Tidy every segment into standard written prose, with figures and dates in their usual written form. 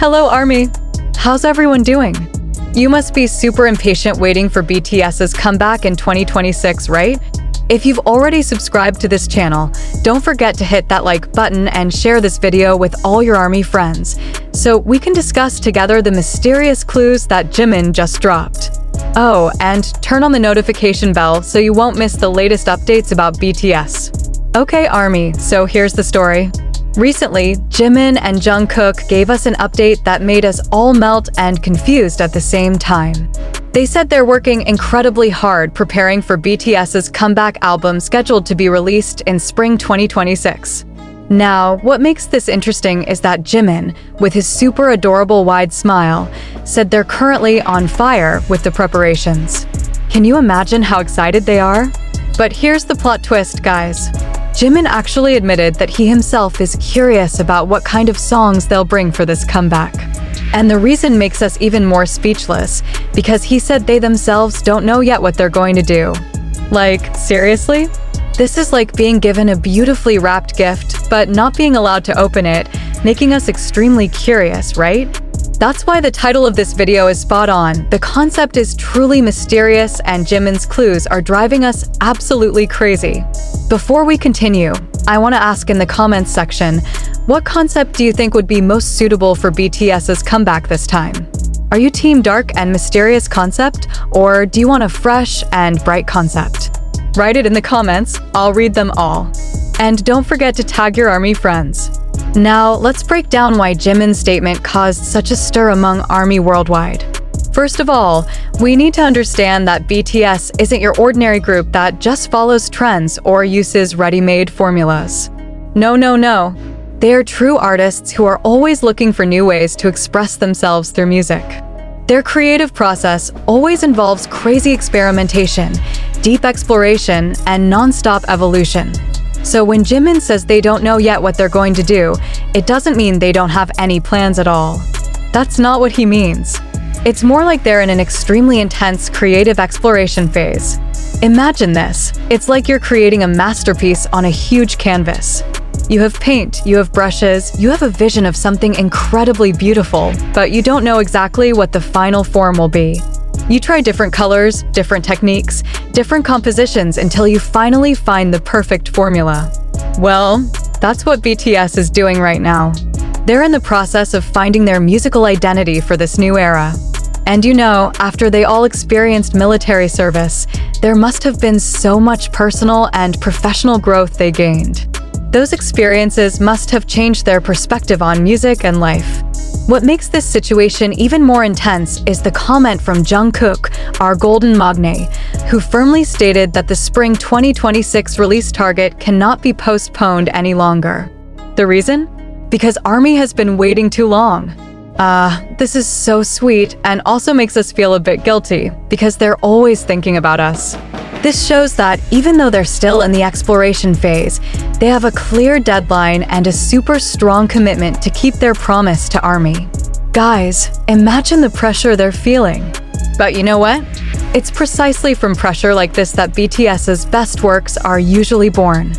Hello, ARMY! How's everyone doing? You must be super impatient waiting for BTS's comeback in 2026, right? If you've already subscribed to this channel, don't forget to hit that like button and share this video with all your ARMY friends, so we can discuss together the mysterious clues that Jimin just dropped. Oh, and turn on the notification bell so you won't miss the latest updates about BTS. Okay, ARMY, so here's the story. Recently, Jimin and Jungkook gave us an update that made us all melt and confused at the same time. They said they're working incredibly hard preparing for BTS's comeback album scheduled to be released in spring 2026. Now, what makes this interesting is that Jimin, with his super adorable wide smile, said they're currently on fire with the preparations. Can you imagine how excited they are? But here's the plot twist, guys. Jimin actually admitted that he himself is curious about what kind of songs they'll bring for this comeback. And the reason makes us even more speechless, because he said they themselves don't know yet what they're going to do. Like, seriously? This is like being given a beautifully wrapped gift, but not being allowed to open it, making us extremely curious, right? That's why the title of this video is spot on. The concept is truly mysterious, and Jimin's clues are driving us absolutely crazy. Before we continue, I want to ask in the comments section, what concept do you think would be most suitable for BTS's comeback this time? Are you team dark and mysterious concept, or do you want a fresh and bright concept? Write it in the comments, I'll read them all. And don't forget to tag your ARMY friends. Now, let's break down why Jimin's statement caused such a stir among ARMY worldwide. First of all, we need to understand that BTS isn't your ordinary group that just follows trends or uses ready-made formulas. No. They are true artists who are always looking for new ways to express themselves through music. Their creative process always involves crazy experimentation, deep exploration, and non-stop evolution. So when Jimin says they don't know yet what they're going to do, it doesn't mean they don't have any plans at all. That's not what he means. It's more like they're in an extremely intense creative exploration phase. Imagine this. It's like you're creating a masterpiece on a huge canvas. You have paint, you have brushes, you have a vision of something incredibly beautiful, but you don't know exactly what the final form will be. You try different colors, different techniques, different compositions until you finally find the perfect formula. Well, that's what BTS is doing right now. They're in the process of finding their musical identity for this new era. And you know, after they all experienced military service, there must have been so much personal and professional growth they gained. Those experiences must have changed their perspective on music and life. What makes this situation even more intense is the comment from Jungkook, our golden magne, who firmly stated that the spring 2026 release target cannot be postponed any longer. The reason? Because ARMY has been waiting too long. This is so sweet and also makes us feel a bit guilty, because they're always thinking about us. This shows that even though they're still in the exploration phase, they have a clear deadline and a super strong commitment to keep their promise to ARMY. Guys, imagine the pressure they're feeling. But you know what? It's precisely from pressure like this that BTS's best works are usually born.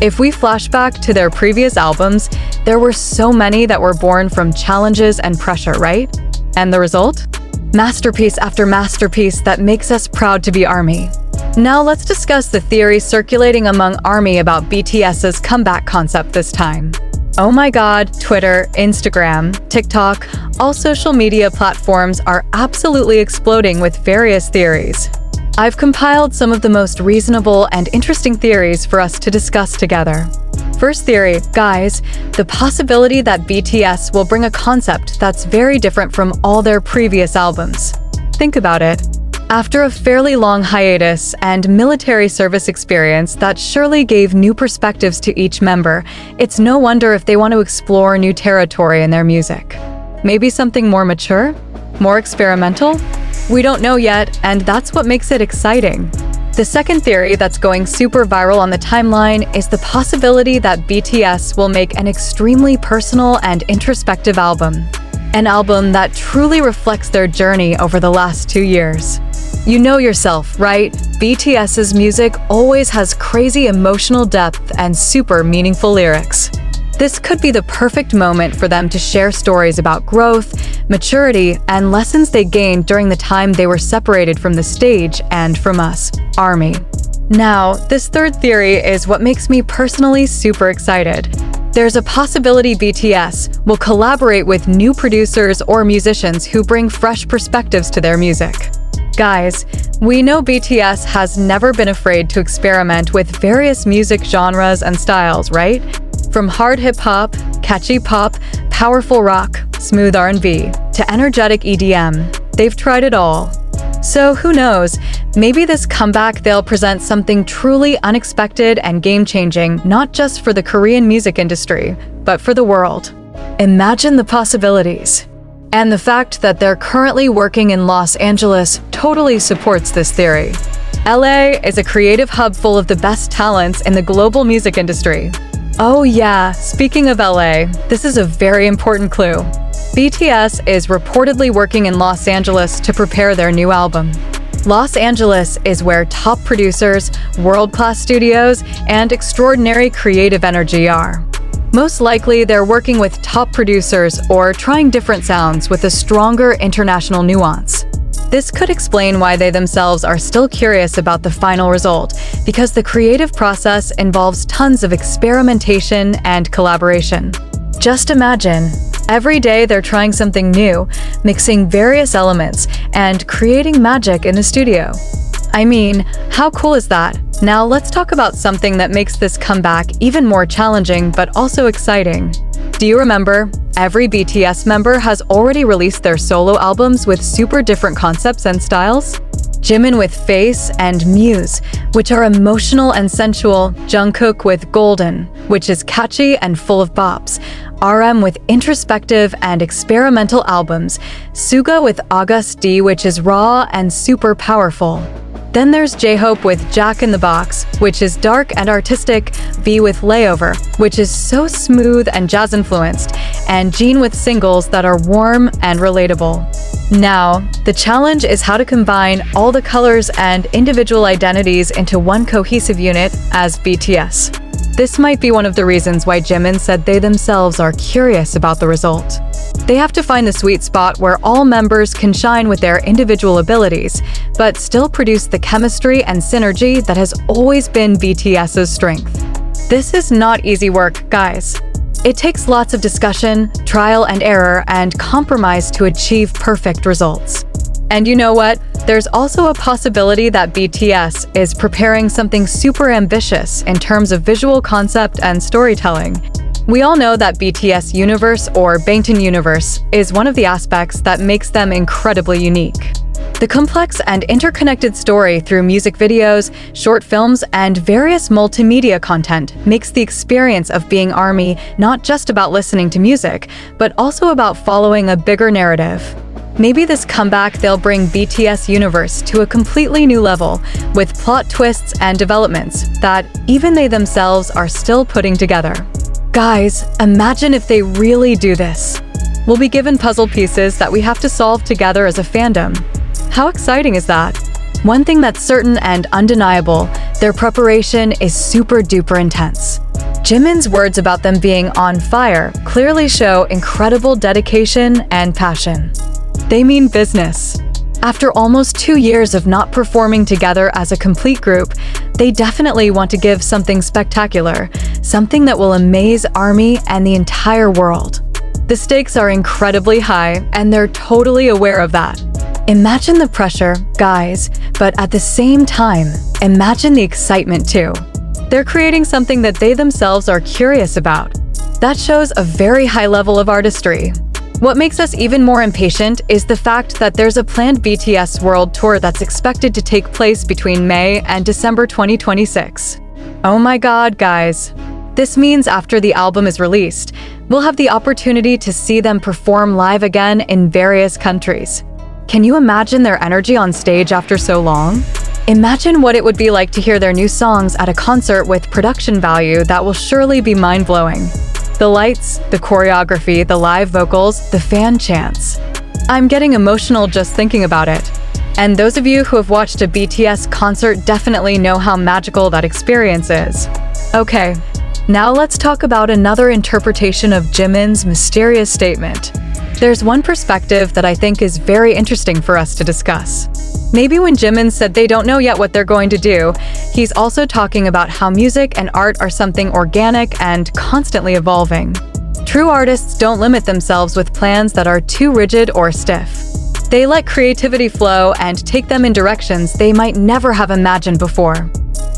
If we flash back to their previous albums, there were so many that were born from challenges and pressure, right? And the result? Masterpiece after masterpiece that makes us proud to be ARMY. Now let's discuss the theories circulating among ARMY about BTS's comeback concept this time. Oh my god, Twitter, Instagram, TikTok, all social media platforms are absolutely exploding with various theories. I've compiled some of the most reasonable and interesting theories for us to discuss together. First theory, guys, the possibility that BTS will bring a concept that's very different from all their previous albums. Think about it. After a fairly long hiatus and military service experience that surely gave new perspectives to each member, it's no wonder if they want to explore new territory in their music. Maybe something more mature? More experimental? We don't know yet, and that's what makes it exciting. The second theory that's going super viral on the timeline is the possibility that BTS will make an extremely personal and introspective album. An album that truly reflects their journey over the last 2 years. You know yourself, right? BTS's music always has crazy emotional depth and super meaningful lyrics. This could be the perfect moment for them to share stories about growth, maturity, and lessons they gained during the time they were separated from the stage and from us, ARMY. Now, this third theory is what makes me personally super excited. There's a possibility BTS will collaborate with new producers or musicians who bring fresh perspectives to their music. Guys, we know BTS has never been afraid to experiment with various music genres and styles, right? From hard hip-hop, catchy pop, powerful rock, smooth R&B, to energetic EDM, they've tried it all. So who knows, maybe this comeback they'll present something truly unexpected and game-changing, not just for the Korean music industry, but for the world. Imagine the possibilities. And the fact that they're currently working in Los Angeles totally supports this theory. LA is a creative hub full of the best talents in the global music industry. Oh yeah, speaking of LA, this is a very important clue. BTS is reportedly working in Los Angeles to prepare their new album. Los Angeles is where top producers, world-class studios, and extraordinary creative energy are. Most likely, they're working with top producers or trying different sounds with a stronger international nuance. This could explain why they themselves are still curious about the final result, because the creative process involves tons of experimentation and collaboration. Just imagine, every day they're trying something new, mixing various elements, and creating magic in the studio. I mean, how cool is that? Now let's talk about something that makes this comeback even more challenging but also exciting. Do you remember? Every BTS member has already released their solo albums with super different concepts and styles. Jimin with Face and Muse, which are emotional and sensual, Jungkook with Golden, which is catchy and full of bops, RM with introspective and experimental albums, Suga with August D, which is raw and super powerful. Then there's J-Hope with Jack in the Box, which is dark and artistic, V with Layover, which is so smooth and jazz-influenced, and Jin with singles that are warm and relatable. Now, the challenge is how to combine all the colors and individual identities into one cohesive unit as BTS. This might be one of the reasons why Jimin said they themselves are curious about the result. They have to find the sweet spot where all members can shine with their individual abilities, but still produce the chemistry and synergy that has always been BTS's strength. This is not easy work, guys. It takes lots of discussion, trial and error, and compromise to achieve perfect results. And you know what? There's also a possibility that BTS is preparing something super ambitious in terms of visual concept and storytelling. We all know that BTS Universe or Bangtan Universe is one of the aspects that makes them incredibly unique. The complex and interconnected story through music videos, short films, and various multimedia content makes the experience of being ARMY not just about listening to music, but also about following a bigger narrative. Maybe this comeback they'll bring BTS Universe to a completely new level, with plot twists and developments that even they themselves are still putting together. Guys, imagine if they really do this. We'll be given puzzle pieces that we have to solve together as a fandom. How exciting is that? One thing that's certain and undeniable, their preparation is super duper intense. Jimin's words about them being on fire clearly show incredible dedication and passion. They mean business. After almost 2 years of not performing together as a complete group, they definitely want to give something spectacular, something that will amaze ARMY and the entire world. The stakes are incredibly high, and they're totally aware of that. Imagine the pressure, guys, but at the same time, imagine the excitement too. They're creating something that they themselves are curious about. That shows a very high level of artistry. What makes us even more impatient is the fact that there's a planned BTS World Tour that's expected to take place between May and December 2026. Oh my god, guys. This means after the album is released, we'll have the opportunity to see them perform live again in various countries. Can you imagine their energy on stage after so long? Imagine what it would be like to hear their new songs at a concert with production value that will surely be mind-blowing. The lights, the choreography, the live vocals, the fan chants. I'm getting emotional just thinking about it. And those of you who have watched a BTS concert definitely know how magical that experience is. Okay, Now let's talk about another interpretation of Jimin's mysterious statement. There's one perspective that I think is very interesting for us to discuss. Maybe when Jimin said they don't know yet what they're going to do, he's also talking about how music and art are something organic and constantly evolving. True artists don't limit themselves with plans that are too rigid or stiff. They let creativity flow and take them in directions they might never have imagined before.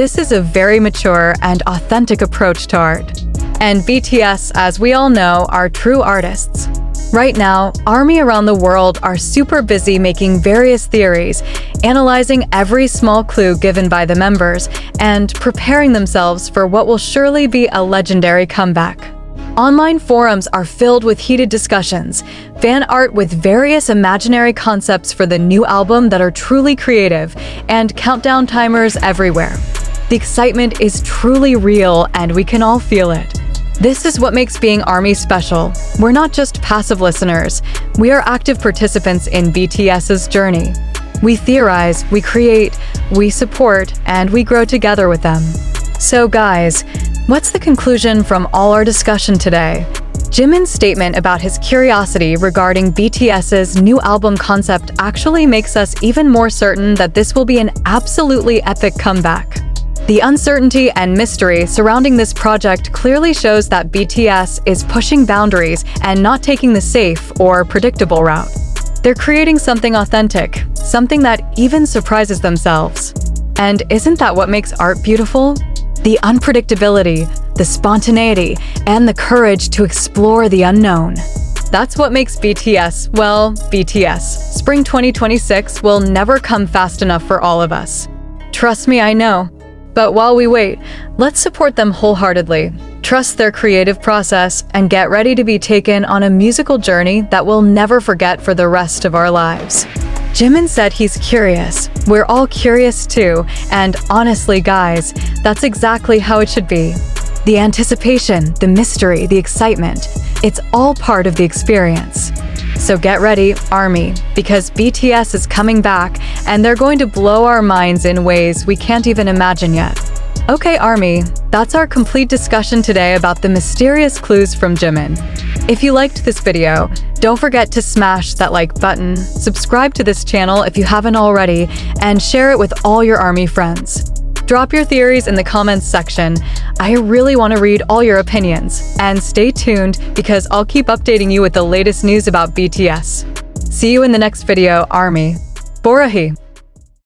This is a very mature and authentic approach to art. And BTS, as we all know, are true artists. Right now, ARMY around the world are super busy making various theories, analyzing every small clue given by the members, and preparing themselves for what will surely be a legendary comeback. Online forums are filled with heated discussions, fan art with various imaginary concepts for the new album that are truly creative, and countdown timers everywhere. The excitement is truly real, and we can all feel it. This is what makes being ARMY special. We're not just passive listeners, we are active participants in BTS's journey. We theorize, we create, we support, and we grow together with them. So guys, what's the conclusion from all our discussion today? Jimin's statement about his curiosity regarding BTS's new album concept actually makes us even more certain that this will be an absolutely epic comeback. The uncertainty and mystery surrounding this project clearly shows that BTS is pushing boundaries and not taking the safe or predictable route. They're creating something authentic, something that even surprises themselves. And isn't that what makes art beautiful? The unpredictability, the spontaneity, and the courage to explore the unknown. That's what makes BTS, well, BTS. Spring 2026 will never come fast enough for all of us. Trust me, I know. But while we wait, let's support them wholeheartedly, trust their creative process, and get ready to be taken on a musical journey that we'll never forget for the rest of our lives. Jimin said he's curious. We're all curious too, and honestly, guys, that's exactly how it should be. The anticipation, the mystery, the excitement, it's all part of the experience. So get ready, ARMY, because BTS is coming back and they're going to blow our minds in ways we can't even imagine yet. Okay, ARMY, that's our complete discussion today about the mysterious clues from Jimin. If you liked this video, don't forget to smash that like button, subscribe to this channel if you haven't already, and share it with all your ARMY friends. Drop your theories in the comments section. I really want to read all your opinions. And stay tuned because I'll keep updating you with the latest news about BTS. See you in the next video, ARMY. Borahi!